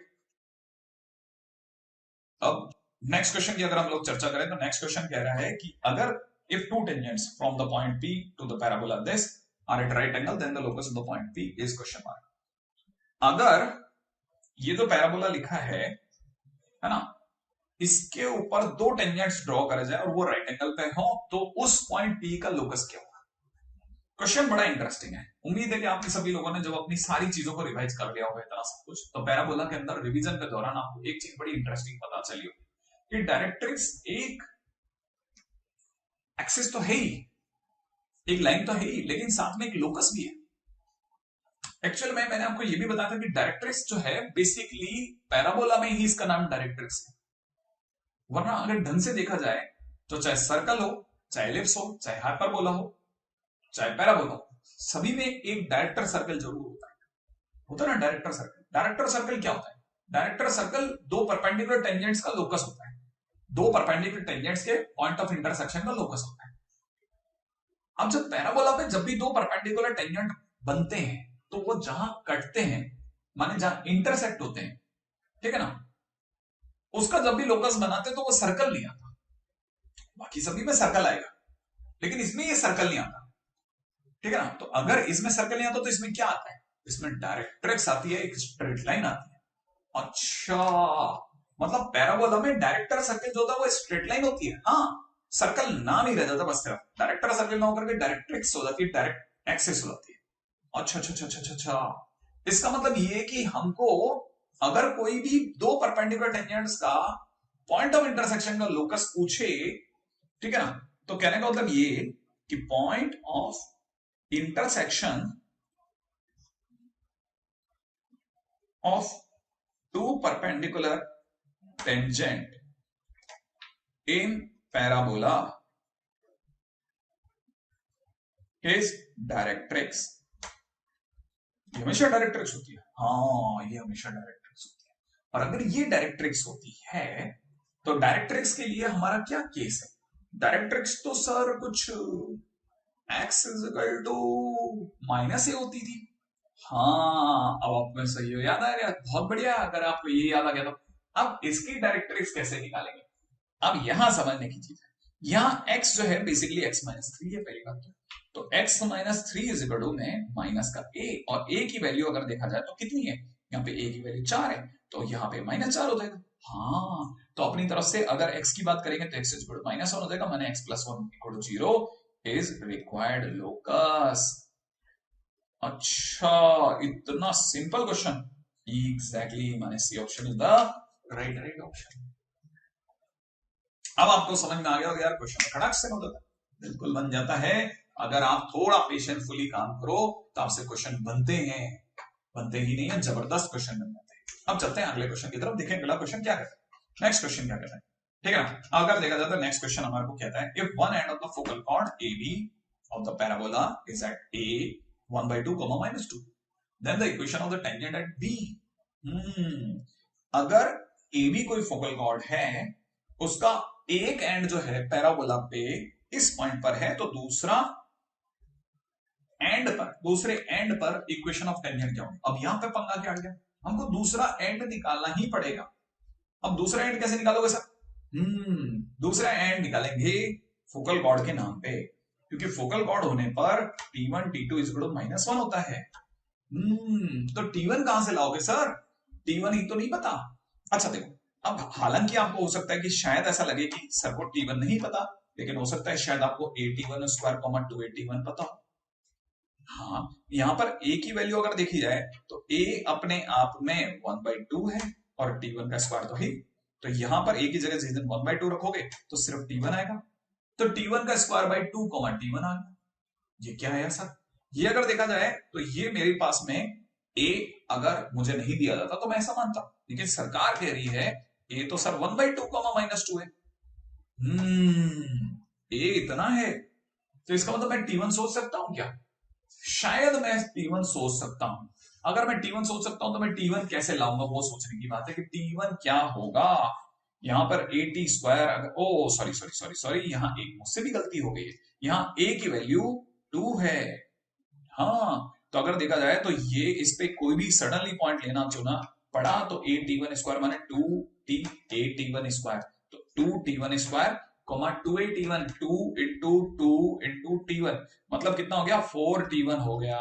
अब नेक्स्ट क्वेश्चन की अगर हम लोग चर्चा करें तो नेक्स्ट क्वेश्चन कह रहा है कि अगर if two tangents from the point P to the parabola this are at right angle then the locus of the point P is question mark. अगर ये जो पैराबोला लिखा है ना, इसके ऊपर 2 टेंजेंट्स ड्रॉ करे जाए और वो राइट एंगल पे हो, तो उस पॉइंट P का लोकस क्या होगा। क्वेश्चन बड़ा इंटरेस्टिंग है। उम्मीद है कि आपने सभी लोगों ने जब अपनी सारी चीजों को रिवाइज कर लिया होगा इतना सब कुछ, तो पैराबोला के अंदर रिवीजन के दौरान आपको एक चीज बड़ी इंटरेस्टिंग पता चली होगी कि डायरेक्ट्रिक्स एक एक्सिस तो है ही, एक लाइन तो है ही, लेकिन साथ में एक लोकस भी है। एक्चुअल में मैंने आपको यह भी बताया था कि डायरेक्ट्रिक्स जो है बेसिकली पैराबोला में ही इसका नाम डायरेक्ट्रिक्स है, वरना अगर ढंग से देखा जाए तो चाहे सर्कल हो, चाहे एलिप्स हो, चाहे हाइपरबोला हो, चाहे पैराबोला हो, सभी में एक डायरेक्टर सर्कल जरूर होता है ना। डायरेक्टर सर्कल, डायरेक्टर सर्कल क्या होता है? डायरेक्टर सर्कल दो परपेंडिकुलर टेंजेंट्स का लोकस होता है, दो परपेंडिकुलर टेंजेंट्स के पॉइंट ऑफ इंटरसेक्शन का लोकस होता है। अब जब पैराबोला पे जब भी दो परपेंडिकुलर टेंजेंट बनते हैं तो वो जहां कटते हैं, माने जहां इंटरसेक्ट होते हैं, ठीक है ना, उसका जब भी लोकस बनाते हैं तो वो सर्कल नहीं आता। बाकी सभी में सर्कल आएगा, लेकिन इसमें ये सर्कल नहीं आता, ठीक है ना। तो अगर इसमें सर्कल नहीं आता तो इसमें क्या आता है? इसमें डायरेक्ट्रिक्स आती है, एक स्ट्रेट लाइन आती है। अच्छा, मतलब पैराबोला में डायरेक्टर सर्कल जो होता है वो स्ट्रेट लाइन होती है। हाँ, सर्कल नाम ही रह जाता, बस सिर्फ डायरेक्टर सर्कल ना होकर के डायरेक्ट्रिक्स हो जाती है, डायरेक्ट एक्सिस हो जाती है। अच्छा अच्छा अच्छा अच्छा अच्छा, इसका मतलब ये कि हमको अगर कोई भी दो परपेंडिकुलर टेंजेंट्स का पॉइंट ऑफ इंटरसेक्शन का लोकस पूछे, ठीक है ना, तो कहने का मतलब ये कि point of intersection of two perpendicular tangent in parabola is directrix। ये हमेशा डायरेक्ट्रिक्स होती है। हाँ, ये हमेशा डायरेक्ट्रिक्स होती है। और अगर ये डायरेक्ट्रिक्स होती है तो डायरेक्ट्रिक्स के लिए हमारा क्या केस है? डायरेक्ट्रिक्स तो सर कुछ x is equal to minus a होती थी। हाँ, अब आप में सही हो, याद आ गया, बहुत बढ़िया। अगर आपको ये याद आ गया तो अब इसकी डायरेक्ट्रिक्स कैसे निकालेंगे? अब यहां समझने की चीज है, यहाँ x जो है बेसिकली x माइनस 3 है, पहली बात तो x minus 3 is equal to में माइनस का a, और a की वैल्यू अगर देखा जाए तो कितनी है? यहाँ पे a की वैल्यू 4 है, तो यहाँ पे माइनस 4 हो जाएगा। हाँ, तो अपनी तरफ से अगर x की बात करेंगे तो x is equal to minus 1 हो जाएगा, माने x plus 1 equal to 0 is required locus. अच्छा, इतना सिंपल क्वेश्चन। एग्जैक्टली, माने C option is the right option. अब आपको समझ में आ गया यार, क्वेश्चन खड़ाक से होता है, बिल्कुल बन जाता है। अगर आप थोड़ा पेशेंटफुली काम करो तो आपसे क्वेश्चन बनते हैं, बनते ही नहीं है, जबरदस्त क्वेश्चन बन जाते हैं। अब चलते हैं अगले क्वेश्चन की तरफ, देखें अगला क्वेश्चन क्या कहता है, नेक्स्ट क्वेश्चन क्या कहता है, ठीक है ना। अगर देखा जाए तो नेक्स्ट क्वेश्चन हमारे को कहता है, if one end of the focal cord AB of the parabola is at A 1/2, -2, then the equation of the tangent at B। अगर AB कोई फोकल कॉर्ड है, उसका एक एंड जो है पैराबोला पे इस पॉइंट पर है, तो दूसरा एंड पर, दूसरे एंड पर इक्वेशन ऑफ टेंजेंट क्या होगी? अब यहां पे पंगा क्या आ गया, हमको दूसरा एंड निकालना ही पड़ेगा। अब दूसरा एंड कैसे निकालोगे सर? दूसरा एंड निकालेंगे फोकल कॉर्ड के नाम पे, क्योंकि फोकल कॉर्ड होने पर T1 T2 is equal to -1 होता है। तो T1 कहां से लाओगे सर? T1 ही तो नहीं पता। अच्छा देखो, अब हालांकि आपको हो सकता है कि शायद ऐसा लगे कि सर को T1 नहीं पता, लेकिन हो सकता है शायद आपको AT1 स्क्वायर 2AT1 पता हो। हाँ, यहां पर A की वैल्यू अगर देखी जाए तो A अपने आप में 1/2 है और T1 का स्क्वायर तो ही, तो यहां पर A की जगह जिस दिन 1/2 रखोगे तो सिर्फ T1 आएगा, तो T1 का स्क्वायर बाई 2 T1 आ गया। ये क्या है सर? ये अगर देखा जाए तो ये मेरे पास में A अगर मुझे नहीं दिया जाता तो मैं ऐसा मानता, लेकिन सरकार कह रही है A तो सर 1/2 -2 है। A इतना है, तो इसका मतलब मैं T1 सोच सकता हूं क्या? शायद मैं T1 सोच सकता हूं। अगर मैं T1 सोच सकता हूं तो मैं T1 कैसे लाऊंगा, वो सोचने की बात है कि T1 क्या होगा। यहां पर AT स्क्वायर, ओ सॉरी, यहां एक मुझसे भी गलती हो गई है, यहां A की वैल्यू 2 है। हाँ, तो अगर देखा जाए तो ये इस पे कोई भी सडनली पॉइंट लेना चुना पड़ा तो AT1 स्क्वायर माने 2AT1 स्क्वायर, तो 2T1 square 2AT1, 2 into 2 into T1, मतलब कितना हो गया? 4T1 हो गया।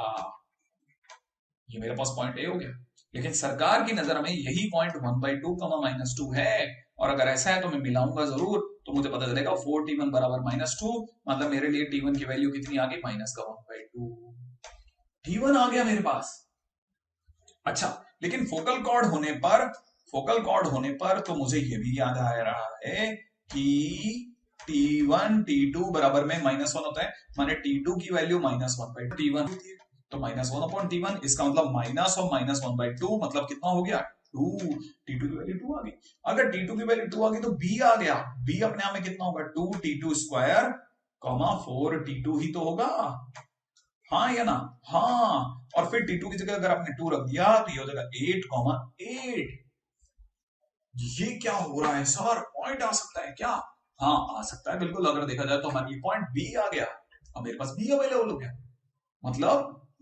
ये मेरे पास पॉइंट A हो गया, लेकिन सरकार की नजर में यही पॉइंट 1/2 -2 है, और अगर ऐसा है तो मैं मिलाऊंगा जरूर, तो मुझे पता चलेगा 4t1 बराबर -2, मतलब मेरे लिए t1 की वैल्यू कितनी आ गई, -1/2 t1 आ गया मेरे पास। अच्छा, लेकिन फोकल कॉर्ड होने पर तो मुझे ये भी याद आ रहा है कि t1 t2 बराबर में -1 होता है, माने t2 की वैल्यू -1/t1 होती है, तो -1/t1, इसका मतलब माइनस और -1/2, मतलब कितना हो गया 2, t2 की वैल्यू 2 आ गई। अगर t2 की वैल्यू 2 आ गई तो b आ गया, b अपने आप में कितना होगा 2t2 स्क्वायर, 4t2 ही तो होगा, हाँ या ना, हाँ। और फिर t2 की जगह अगर आपने 2 रख दिया तो ये हो जाएगा 8,8। ये क्या हो रहा है सर, पॉइंट आ सकता है क्या? हाँ आ सकता है बिल्कुल, अगर देखा जाए तो हमारे लिए पॉइंट बी आ गया, अब मेरे पास बी अवेलेबल हो गया।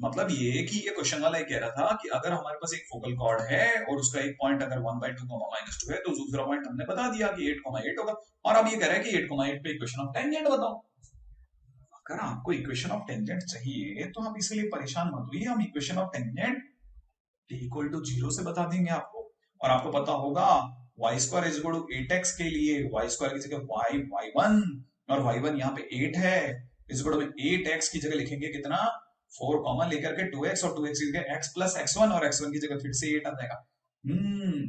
मतलब ये कि ये क्वेश्चन वाला ये कह रहा था कि अगर हमारे पास एक फोकल कॉर्ड है और उसका एक पॉइंट अगर 1/2 -2 है तो दूसरा पॉइंट हमने बता दिया कि 8,8 होगा, और अब ये कह रहा है कि 8,8 पे इक्वेशन ऑफ टेंजेंट बताओ। अगर आपको इक्वेशन ऑफ टेंजेंट चाहिए तो आप इसलिए परेशान मत होइए, हम equation of tangent t equal to 0 से बता देंगे आपको। और आपको पता होगा y square is equal to 8x के लिए y स्क्वायर की जगह y1, और y1 यहाँ पे 8 है, इज इक्वल टू 8x की जगह लिखेंगे कितना 4 कॉमन लेकर के 2x, और 2x की जगह x प्लस x1, और x1 की जगह फिर से 8 आ जाएगा।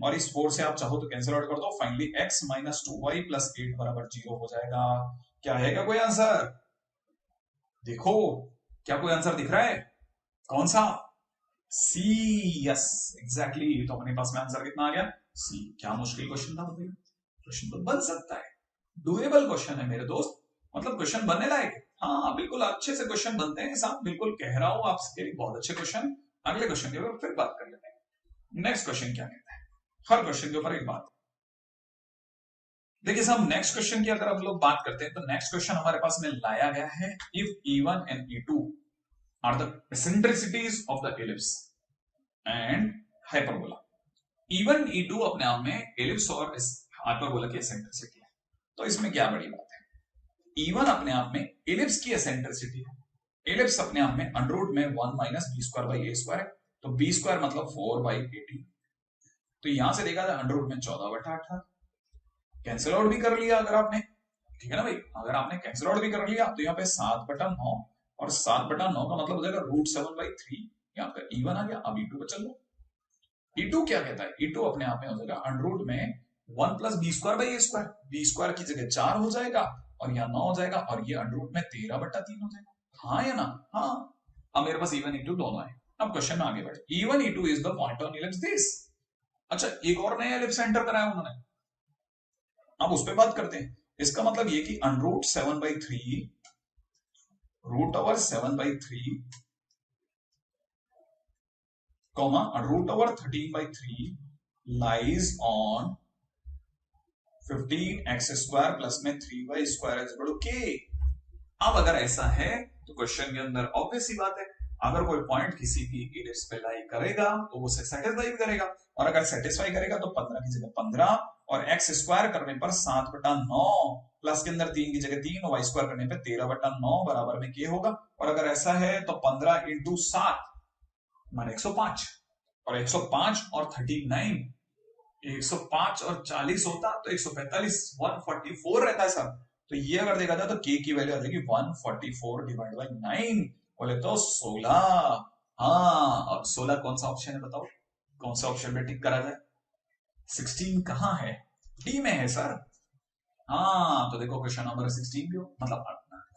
और इस 4 से आप चाहो तो कैंसिल आउट कर दो, finally x minus 2y plus 8 बराबर 0 हो जाएगा। क्या है क्या कोई आंसर? देखो क्या कोई आंसर दिख रहा है, कौन सा? सी, यस एग्जैक्टली। तो अपने पास में आंसर कितना आ गया? सी। क्या मुश्किल क्वेश्चन था बताइए, क्वेश्चन तो बन सकता है, डुएबल क्वेश्चन है मेरे दोस्त, मतलब क्वेश्चन बनने लायक है। हाँ बिल्कुल अच्छे से क्वेश्चन बनते हैं साहब, बिल्कुल कह रहा हूं आपके लिए बहुत अच्छे क्वेश्चन। अगले क्वेश्चन के ऊपर फिर बात कर लेते हैं। नेक्स्ट क्वेश्चन क्या कहता है, हर क्वेश्चन के ऊपर एक बात। देखिए साहब, नेक्स्ट क्वेश्चन की अगर हम लोग बात करते हैं तो नेक्स्ट क्वेश्चन हमारे पास में लाया गया है, if E1 and E2 are the eccentricities of the ellipse and hyperbola। E1 E2 अपने आप में एलिप्स और हाइपरबोला की एसेंट्रिसिटी है, तो इसमें क्या बड़ी बात है। E1 अपने आप में एलिप्स की एसेंट्रिसिटी है, एलिप्स अपने आप में अंडररूट में 1 minus B square by A square है, तो बी स्क्वायर मतलब 4/18, तो यहां से देखा जाए अंडररूट में 14/18, कैंसिल आउट भी कर लिया अगर आपने, ठीक है ना भाई, अगर आपने कैंसिल आउट भी कर लिया तो यहाँ पे 7/9, और 7/9 का मतलब हो जाएगा √7/3, यहाँ पे E1 आ गया। अब E2 पे चल लो, E2 क्या कहता है, E2 अपने आप में हो जाएगा अंडररूट में 1 plus B square by A square, B square की जगह 4 हो जाएगा और यहाँ 9 हो जाएगा, और ये अंडररूट में 13/3 हो जाएगा, हाँ या ना, हाँ। अब मेरे पास E1 E2 दोनों है। अब क्वेश्चन में आगे बढ़े, E1 E2 is the point on ellipse this. अच्छा, एक और नया इलिप्स एंटर कराया उन्होंने, अब उस पर बात करते हैं। इसका मतलब ये कि under root 7/3 √7/3 comma √13/3 lies on 15x square plus में 3y square is equal to k। अब अगर ऐसा है तो क्वेश्चन के अंदर ऑब्वियस सी बात है, अगर कोई पॉइंट किसी की इलिप्स पे लाई करेगा तो वो उसे सेटिस्फाई करेगा, और अगर सेटिस्फाई करेगा तो 15 की जगह 15, और x स्क्वायर करने पर 7/9 प्लस के अंदर 3 की जगह 3, और y स्क्वायर करने पर 13/9 बराबर में k होगा। और अगर ऐसा है तो 15 × 7 माने 105, और 105 और 39, 105 और 40 होता तो 145, 144 रहता है सर। तो ये अगर देखा जाए तो k की वैल्यू आ जाएगी 144 डिवाइड बाई 9, बोले तो 16। हाँ, अब 16 कौन सा ऑप्शन है बताओ, कौन सा ऑप्शन में टिक करा जाए? 16 कहाँ है? डी में है सर। हाँ, तो देखो क्वेश्चन नंबर 16 भी हो, मतलब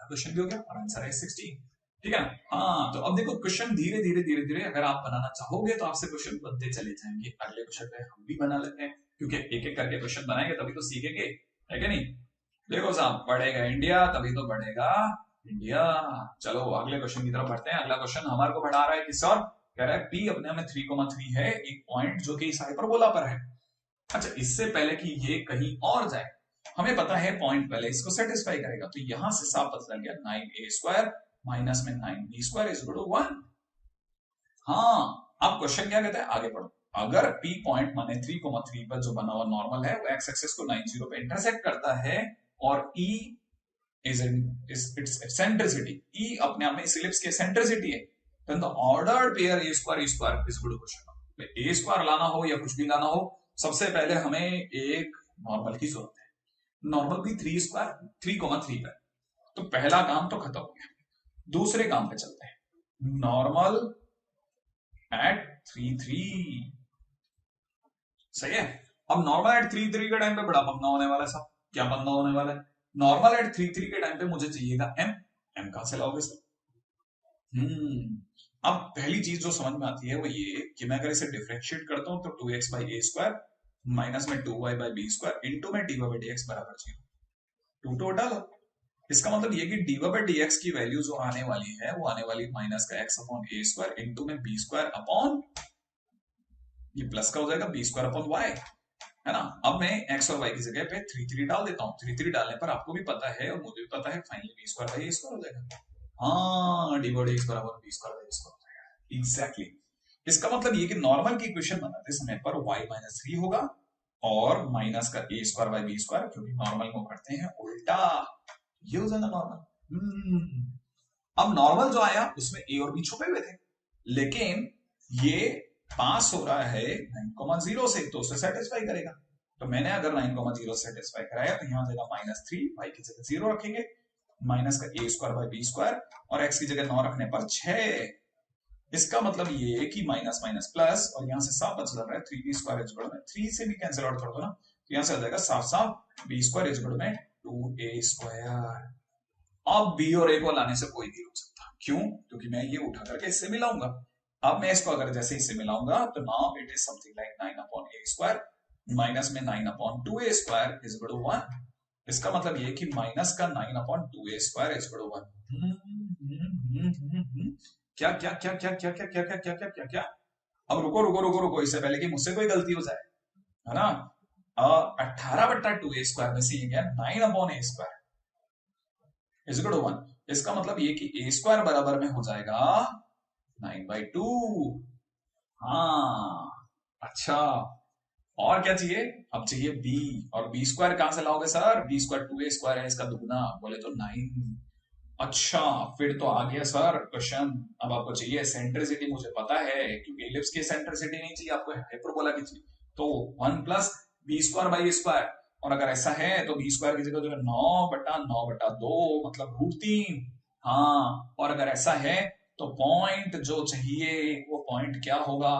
क्वेश्चन भी हो गया और आंसर है 16, ठीक है ना। हाँ, तो अब देखो क्वेश्चन धीरे धीरे धीरे धीरे अगर आप बनाना चाहोगे तो आपसे क्वेश्चन बनते चले जाएंगे। अगले क्वेश्चन पे हम भी बना लेते हैं, क्योंकि एक एक करके क्वेश्चन बनाएंगे तभी तो सीखेंगे, है कि नहीं। देखो साहब, बढ़ेगा इंडिया तभी तो बढ़ेगा इंडिया। चलो अगले क्वेश्चन की तरफ बढ़ते हैं। अगला क्वेश्चन हमारे को बढ़ा रहा है कि सर कह रहा है P अपने में 3,3 है, एक पॉइंट जो कि इस हाइपरबोला पर है। अच्छा, इससे पहले कि ये कहीं और जाए, हमें पता है पॉइंट पहले इसको सेटिस्फाई करेगा, तो यहां से साफ पता चल गया 9a स्क्वायर माइनस में 9b square is equal to 1। हाँ, अब क्वेश्चन क्या कहता है, आगे बढ़ो। अगर P पॉइंट माने 3,3 पर जो बना हुआ नॉर्मल है वो एक्स एक्सिस को 90 पे इंटरसेक्ट करता है, और E is it's eccentricity, E अपने आप में इस इलिप्स की एसेंट्रिसिटी है, then the ordered pair a square is equal to question. a square लाना हो या कुछ भी लाना हो, सबसे पहले हमें एक नॉर्मल की जरूरत है। नॉर्मल भी 3 स्क्वायर 3,3 पे। तो पहला काम तो खत्म हो गया, दूसरे काम पे चलते हैं। नॉर्मल एट 3,3 सही है। अब नॉर्मल एट 3,3 के टाइम पे बड़ा पंगा होने वाला है साहब। क्या पंगा होने वाला है? नॉर्मल एट 3,3 के टाइम पे मुझे चाहिएगा एम। एम कहां से लाओगे सर? अब पहली चीज जो समझ में आती है वो ये कि मैं अगर इसे डिफरेंशिएट करता हूं तो 2x by A square minus में 2y by b square into में d Y by D x बराबर 0। टू टू हटा लो। इसका मतलब ये कि D Y by D X की वैल्यू जो आने वाली है वो आने वाली माइनस का X upon A square into में बी स्क्वायर अपॉन, ये प्लस का हो जाएगा बी स्क्वायर अपॉन वाई, है ना। अब मैं x और y की जगह पे 3,3 डाल देता हूँ। 3,3 डालने पर आपको भी पता है और मुझे भी पता है finally B square by A square हो जाएगा। हाँ, डी बाई डी एक्स बराबर B square by A square हो जाएगा। एग्जैक्टली। इसका मतलब ये कि नॉर्मल की इक्वेशन बनाते समय पर y माइनस 3 होगा और माइनस का ए स्क्वायर बाई बी स्क्वायर, क्योंकि नॉर्मल को करते हैं उल्टा। ये हो जाएगा नॉर्मल। अब नॉर्मल जो आया उसमें ए और बी छुपे हुए थे, लेकिन ये पास हो रहा है 9,0 से, तो उसे सेटिस्फाई करेगा। तो मैंने अगर 9,0 सेटिस्फाई कराया तो यहां जगह -3, y की जगह 0 रखेंगे, माइनस का ए स्क्वायर बाई बी स्क्वायर और x की जगह 9 रखने पर 6। इसका मतलब ये है कि माइनस माइनस प्लस, और यहां से साफ पता चल रहा है 3b स्क्वायर इज इक्वल में 3 से भी कैंसिल आउट कर दो ना, तो यहां से आ जाएगा साफ साफ b स्क्वायर इज इक्वल में 2a स्क्वायर। अब b और a को लाने से कोई नहीं रोक सकता। क्यों? क्योंकि मैं ये उठा करके इससे मिलाऊंगा। अब मैं इसको अगर जैसे इससे मिलाऊंगा तो now it is something like 9 upon a square minus में 9 upon 2a square is equal to 1। इसका मतलब ये कि माइनस का 9 upon 2a square is equal to 1। क्या क्या क्या क्या क्या क्या क्या क्या क्या क्या क्या क्या अब रुको रुको रुको रुको, इससे पहले कि मुझसे कोई गलती हो जाए, है ना। 18/2a स्क्वायर में से ये गया 9 upon a square is equal to 1। इसका मतलब ये कि a स्क्वायर बराबर में हो जाएगा 9/2। हाँ, अच्छा। और क्या चाहिए? अब चाहिए b, और b स्क्वायर कहां से लाओगे sir? b square 2a square है, इसका दुगुना, बोले तो 9। अच्छा, फिर तो आ गया सर क्वेश्चन। अब आपको चाहिए एसेंट्रिसिटी, मुझे पता है, क्योंकि इलिप्स की एसेंट्रिसिटी नहीं चाहिए आपको, हाइपरबोला की चाहिए। तो 1 plus B square by square, और अगर ऐसा है तो बी स्क्वायर की जगह जो है 9/9/2 मतलब √3। हाँ, और अगर ऐसा है तो पॉइंट जो चाहिए वो पॉइंट क्या होगा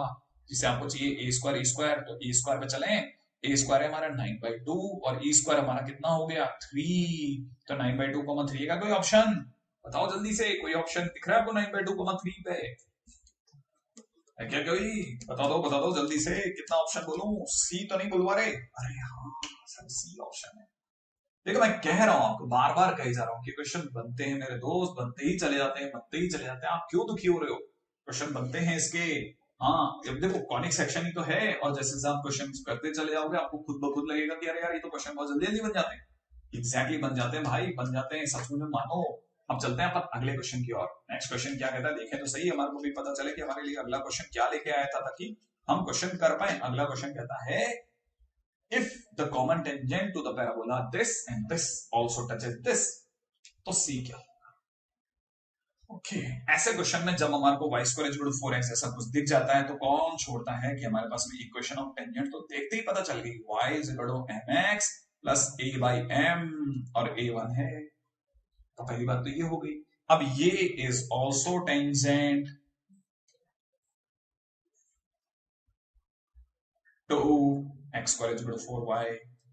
जिसे आपको चाहिए? ए स्क्वायर, तो ए स्क्वायर पे चलें। ए स्क्वायर है हमारा 9/2 और ई स्क्वायर हमारा कितना हो गया? 3। तो 9/2, 3 का कोई ऑप्शन बताओ जल्दी से, कोई ऑप्शन दिख रहा है आपको 9/2, 3 पे? है क्या कोई? बता दो जल्दी से, कितना ऑप्शन बोलूं? सी तो नहीं बुलवा रहे? अरे हाँ सर, सी ऑप्शन है। देखो मैं कह रहा हूं आपको, बार बार कही जा रहा हूं कि क्वेश्चन बनते हैं मेरे दोस्त, बनते ही चले जाते हैं, बनते ही चले जाते हैं। आप क्यों दुखी हो रहे हो? क्वेश्चन बनते हैं इसके। हाँ, अब देखो कॉनिक सेक्शन ही तो है, और जैसे जैसे आप क्वेश्चन करते चले जाओगे आपको खुद ब खुद लगेगा कि अरे यार ये तो क्वेश्चन बहुत जल्दी जल्दी बन जाते हैं। एग्जैक्टली बन जाते हैं भाई, बन जाते हैं, सच में मानो। अब चलते हैं अपन अगले क्वेश्चन की ओर। नेक्स्ट क्वेश्चन क्या कहता है देखें तो सही, हमारे को भी पता चले कि हमारे लिए अगला क्वेश्चन क्या लेके आया था, ताकि हम क्वेश्चन कर पाए। अगला क्वेश्चन कहता है if the common tangent to the parabola this and this also touches this, तो c क्या होगा? ओके, ऐसे क्वेश्चन में जब हमारे को y square equal to 4x ऐसा कुछ दिख जाता है तो कौन छोड़ता है कि हमारे पास में इक्वेशन ऑफ टेंजेंट तो देखते ही पता चल गई, y is equal to mx plus a by m, और a1 है। तो पहली बात तो ये हो गई। अब ये is also tangent to x square equal to 4y।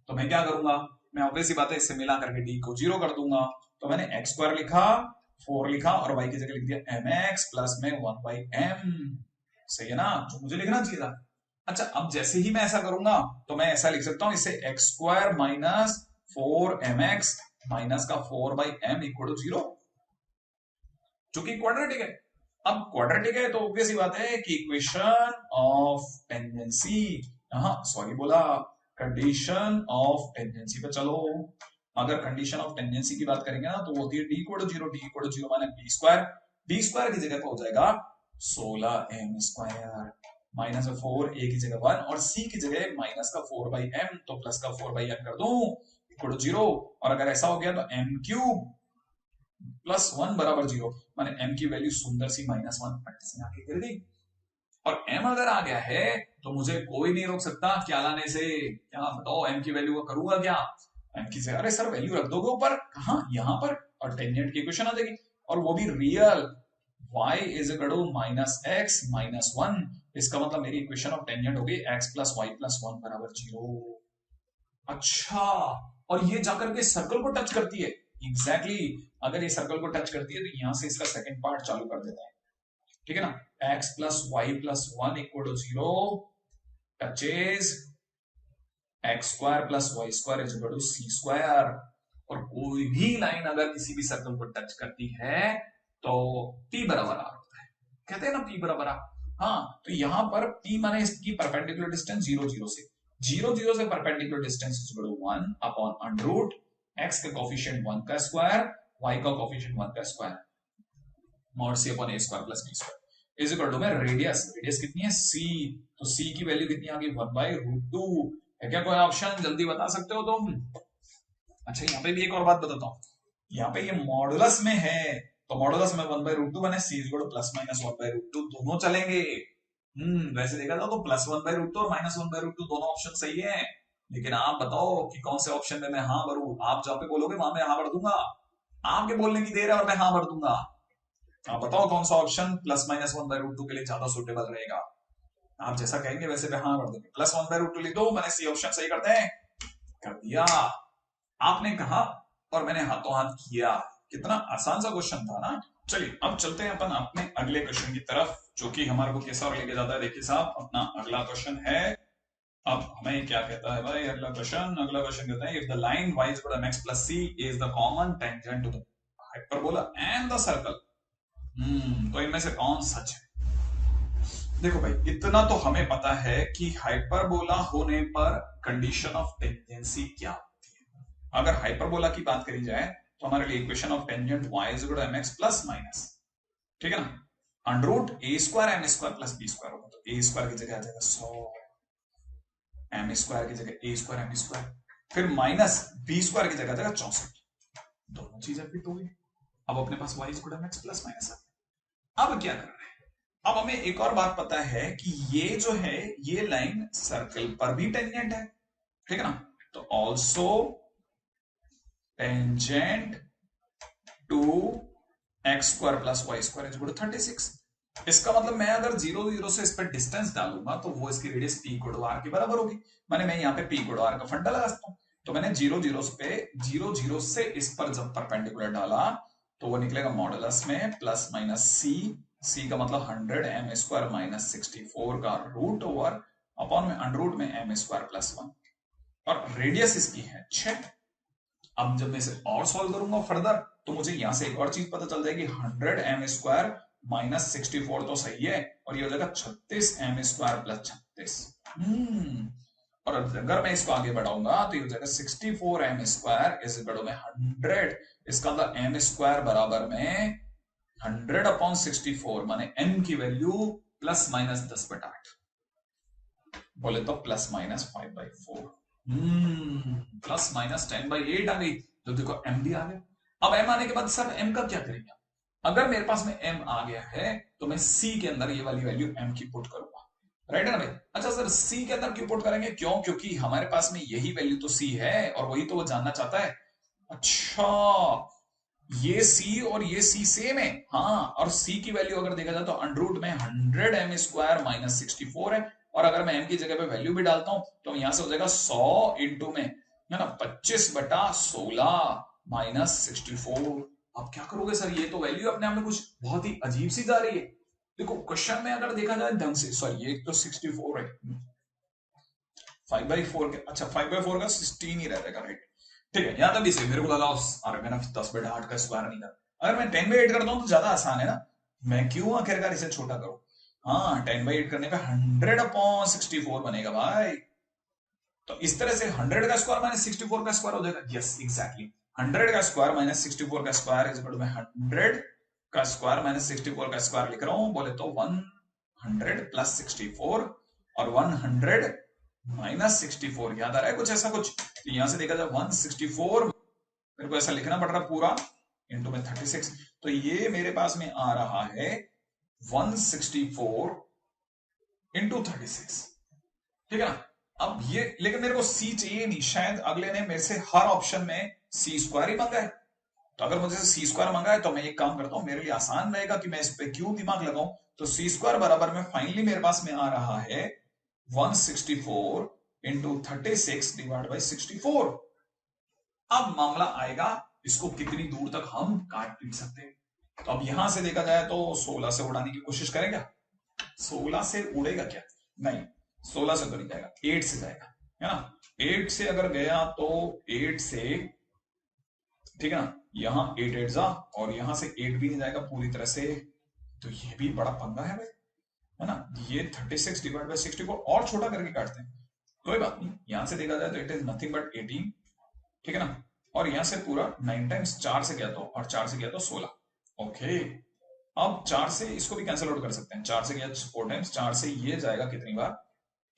तो मैं क्या करूंगा? मैं ऑब्वियस सी बात है इससे मिला करके d को 0 कर दूंगा। तो मैंने x स्क्वायर लिखा, 4 लिखा, और y की जगह लिख दिया mx प्लस में 1/m। सही है ना, जो मुझे लिखना चाहिए था। अच्छा, अब जैसे ही मैं ऐसा करूंगा तो मैं ऐसा लिख सकता हूं इसे x square minus 4mx minus का 4/m इक्वल टू 0, जो कि क्वाड्रेटिक है। अब क्वाड्रेटिक है तो ऑब्वियस ही बात है कि इक्वेशन ऑफ टेंजेंसी, सॉरी बोला, कंडीशन ऑफ टेंजेंसी पे चलो। अगर कंडीशन ऑफ टेंजेंसी की बात करेंगे ना तो वो होती है d equal to 0, d equal to 0 माने b स्क्वायर की जगह पे हो जाएगा 16m स्क्वायर माइनस 4, a की जगह 1 और c की जगह माइनस का 4/m, तो प्लस का 4/m कर दूं इक्वल टू 0। और अगर ऐसा हो गया तो m क्यूब प्लस 1 बराबर 0, माने m की वैल्यू सुंदर सी -1 पट से आके गिर गई। और m अगर आ गया है तो मुझे कोई नहीं रोक सकता क्या लाने से। क्या बताओ, m की वैल्यू को करूंगा क्या? एम की जगह, अरे सर वैल्यू रख दोगे ऊपर, कहा यहाँ पर, और टेंजेंट की इक्वेशन आ जाएगी, और वो भी real, y is equal to minus X minus one. इसका मतलब मेरी इक्वेशन ऑफ टेंजेंट हो गई x plus Y plus one बराबर 0। अच्छा, और ये जाकर के सर्कल को टच करती है, एग्जैक्टली अगर ये सर्कल को टच करती है तो यहां से इसका सेकंड पार्ट चालू कर देता है, ठीक है ना, x plus Y plus one equal to 0 touches X square plus Y square is equal to C square. और कोई भी लाइन अगर किसी भी सर्कल को टच करती है तो p बराबर r होता है, कहते हैं ना p बराबर r। हाँ, तो यहां पर p माने इसकी परपेंडिकुलर डिस्टेंस 0 0 से, 0 0 से perpendicular distance is equal to 1 upon under root x का कोफिशिएंट 1 का स्क्वायर, y का कोफिशिएंट 1 का square, mod c upon a square plus b square is equal to में रेडियस, रेडियस कितनी है c, तो c की वैल्यू कितनी आ गई 1/√2। है क्या कोई ऑप्शन, जल्दी बता सकते हो तुम? अच्छा, यहाँ पे भी एक और बात बताता हूँ, यहाँ पे ये मॉडुलस में है, तो मॉडुलस में 1/√2 बने, c equal two plus minus 1/√2 दोनों चलेंगे। वैसे देखा जाए तो प्लस 1/√2 और माइनस 1/√2 दोनों ऑप्शन सही है, लेकिन आप बताओ कि कौन से ऑप्शन में मैं हाँ भरूं। आप जहां पे बोलोगे वहां मैं हाँ भर दूंगा, आपके बोलने की देर है और मैं हाँ भर दूंगा। आप बताओ कौन सा ऑप्शन प्लस माइनस 1/√2 के लिए ज्यादा सुटेबल रहेगा। आप जैसा कहेंगे वैसे मैं हाँ भर दूंगा। प्लस 1/√2 लिख दो, मैंने सी ऑप्शन सही करते हैं, कर दिया। आपने कहा और मैंने हाथों हाथ किया, कितना आसान सा क्वेश्चन था ना। चलिए अब चलते हैं अपन अपने अगले क्वेश्चन की तरफ, जो कि हमारे को कैसा और लेके जाता है। देखिए साहब, अपना अगला क्वेश्चन है, अब हमें क्या कहता है भाई अगला क्वेश्चन कहता है, if the line y is equal to mx plus c is the common tangent to the hyperbola and the circle, तो इनमें से कौन सच है? देखो भाई, इतना तो हमें पता है कि हाइपरबोला होने पर कंडीशन ऑफ टेंजेंसी क्या होती है। अगर हाइपरबोला की बात करी जाए तो हमारे लिए equation of tangent y is equal to mx plus minus, ठीक है ना, under root a square m square plus b square होगा, तो a स्क्वायर की जगह आ जाएगा 100, m स्क्वायर की जगह a स्क्वायर m स्क्वायर, फिर माइनस b स्क्वायर की जगह आ जाएगा 64, दोनों चीजें फिट हो गई। अब अपने पास y is equal to mx plus minus है। अब क्या करना है, अब हमें एक और बात पता है कि ये जो है ये लाइन सर्कल पर भी टेंजेंट है, ठीक है ना, तो also tangent to X square plus Y square is equal to 36। इसका मतलब मैं अगर 0 0 से इस पर डिस्टेंस डालूंगा तो वो इसकी radius P equal to R के बराबर होगी। माने मैं यहाँ पे पी इक्वल टू आर का फंडा लगा सकता हूं, तो मैंने 0 0 से इस पर जब परपेंडिकुलर डाला तो वो निकलेगा मॉडुलस में प्लस माइनस सी का मतलब 100 एम स्क्वायर माइनस 64 का रूट ओवर अपॉन में अंडर रूट में एम स्क्वायर प्लस 1, और रेडियस इसकी है 6। अब जब मैं इसे और सॉल्व करूंगा फर्दर तो मुझे यहां से एक और चीज पता चल जाएगी, 100 एम स्क्वायर माइनस 64 तो सही है, और ये हो जाएगा 36 एम स्क्वायर प्लस 36। और अगर मैं इसको आगे बढ़ाऊंगा तो ये हो जाएगा 64 M square is equal to में 100, इसका मतलब एम स्क्वायर बराबर में 100 अपॉन 64, माने m की वैल्यू प्लस माइनस 10/8, बोले तो प्लस माइनस 5/4, प्लस माइनस 10/8 आ गई, तो देखो m भी आ गया। अब m आने के बाद सर m का क्या करेंगे? अगर मेरे पास में m आ गया है तो मैं c के अंदर ये वाली वैल्यू m की पुट करूंगा, राइट है ना भाई। अच्छा सर c के अंदर क्यों पुट करेंगे, क्यों? क्योंकि हमारे पास में यही वैल्यू तो c है और वही तो वो जानना चाहता है। अच्छा, ये c और ये c सेम है, हाँ, और c की वैल्यू अगर देखा जाए तो अंडर रूट में 100 एम स्क्वायर माइनस 64 है, और अगर मैं m की जगह पे वैल्यू भी डालता हूं तो यहां से हो जाएगा 100 इंटू में है ना 25/16 माइनस 64। अब क्या करोगे सर, ये तो वैल्यू अपने आप में कुछ बहुत ही अजीब सी जा रही है। देखो क्वेश्चन में अगर देखा जाए ढंग से, सॉरी ये तो 64 है, 5/4 के, अच्छा 5/4 का 16 ही रहेगा, राइट, ठीक है, यहां तक भी सही। मेरे को लगा अरे मैंने 10/8 का स्क्वायर नहीं था, अगर मैं 10/8 करता हूं तो ज्यादा आसान है ना, मैं क्यों आखिरकार इसे छोटा करूं। हाँ, 10/8 करने पे 100 अपॉन 64 बनेगा भाई, तो इस तरह से 100 का स्क्वायर माइनस 64 का स्क्वायर हो जाएगा। यस एग्जैक्टली, 100 का स्क्वायर माइनस 64 का स्क्वायर इज इक्वल टू 100 का स्क्वायर माइनस 64 का स्क्वायर लिख रहा हूं, बोले तो 100 प्लस 64 और 100 माइनस 64, याद आ रहा है कुछ ऐसा कुछ, तो यहां से देखा जाए 164 मेरे को ऐसा लिखना पड़ रहा पूरा इंटू में 36, तो ये मेरे पास में आ रहा है 164 इंटू 36, ठीक है ना। अब ये, लेकिन मेरे को सी चाहिए नहीं, शायद अगले ने मेरे से हर ऑप्शन में सी स्क्वायर ही मांगा है। तो अगर मुझे सी स्क्वायर मांगा है तो मैं एक काम करता हूं, मेरे लिए आसान रहेगा कि मैं इस पे क्यों दिमाग लगाऊं। तो सी स्क्वायर बराबर में फाइनली मेरे पास में आ रहा है 164 इंटू 36 डिवाइड बाई 64। अब मामला आएगा इसको कितनी दूर तक हम काट पीट सकते हैं। तो अब यहां से देखा जाए तो 16 से उड़ाने की कोशिश करेगा। 16 से उड़ेगा क्या? नहीं, 16 से तो नहीं जाएगा, 8 से जाएगा, है ना। 8 से अगर गया तो 8 से, ठीक है ना, यहां 8 8 जा, और यहां से 8 भी नहीं जाएगा पूरी तरह से। तो ये भी बड़ा पंगा है भाई, है ना। ये 36 डिवाइड बाई 64 और छोटा करके काटते हैं, कोई बात नहीं। यहां से देखा जाए तो इट इज नथिंग बट 18, ठीक है ना। और यहां से पूरा 9 टाइम्स 4 से गया तो, और 4 से गया तो 16। ओके, अब 4 से इसको भी कैंसिल आउट कर सकते हैं। 4 से गया 4 टाइम्स, 4 से ये जाएगा कितनी बार,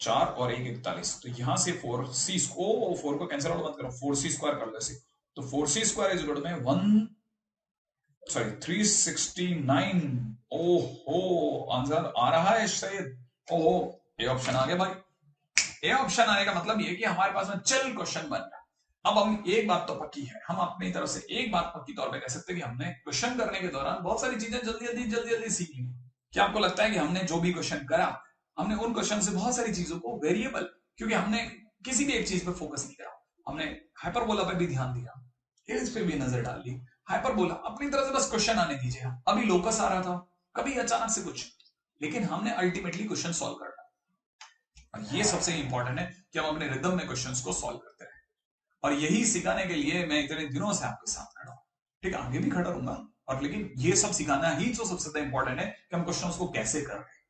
4 और 1 41। तो यहां से 4c को 4 को कैंसिल आउट मत करो, 4c स्क्वायर कर लो ऐसे। तो 4c square is equal to में 369। ओहो, आंसर आ रहा है शायद। ओहो, ए ऑप्शन आ गया भाई। ए ऑप्शन आने का मतलब ये कि हमारे पास में चल क्वेश्चन बन रहा है। अब हम एक बात तो पक्की है, हम अपनी तरफ से एक बात पक्की तौर पे कह सकते हैं कि हमने क्वेश्चन करने के दौरान बहुत सारी चीजें जल्दी सीख ली। क्या आपको लगता है कि हमने जो भी क्वेश्चन करा, हमने उन क्वेश्चन से बहुत सारी चीजों को वेरिएबल, क्योंकि हमने किसी भी एक चीज पे फोकस नहीं करा, हमने हाइपरबोला पे भी ध्यान दिया, हिल्स पे भी नजर डाल ली। हाइपरबोला अपनी तरह से बस क्वेश्चन आने दीजिए, अभी लोकस आ रहा था, कभी अचानक से कुछ, लेकिन हमने अल्टीमेटली क्वेश्चन सॉल्व करना। और ये सबसे इंपॉर्टेंट है कि हम अपने रिदम में क्वेश्चंस को सॉल्व करते रहे। और यही सिखाने के लिए मैं इतने दिनों से आपके साथ खड़ा हूं, ठीक है, आगे भी खड़ा रहूंगा। और लेकिन ये सब सिखाना ही जो सबसे ज्यादा इंपॉर्टेंट है कि हम क्वेश्चंस को कैसे कर रहे हैं।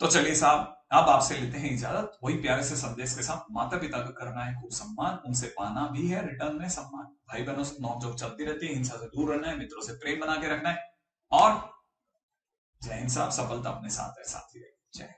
तो चलिए साहब, अब आपसे लेते हैं इजाजत, वही प्यारे से संदेश के साथ। माता पिता का करना है खूब सम्मान, उनसे पाना भी है रिटर्न में सम्मान। भाई बहनों से नोकझोंक चलती रहती है, हिंसा से दूर रहना है, मित्रों से प्रेम बना के रखना है, और जय हिंद साहब, सफलता अपने साथ है, साथी रहे। जय।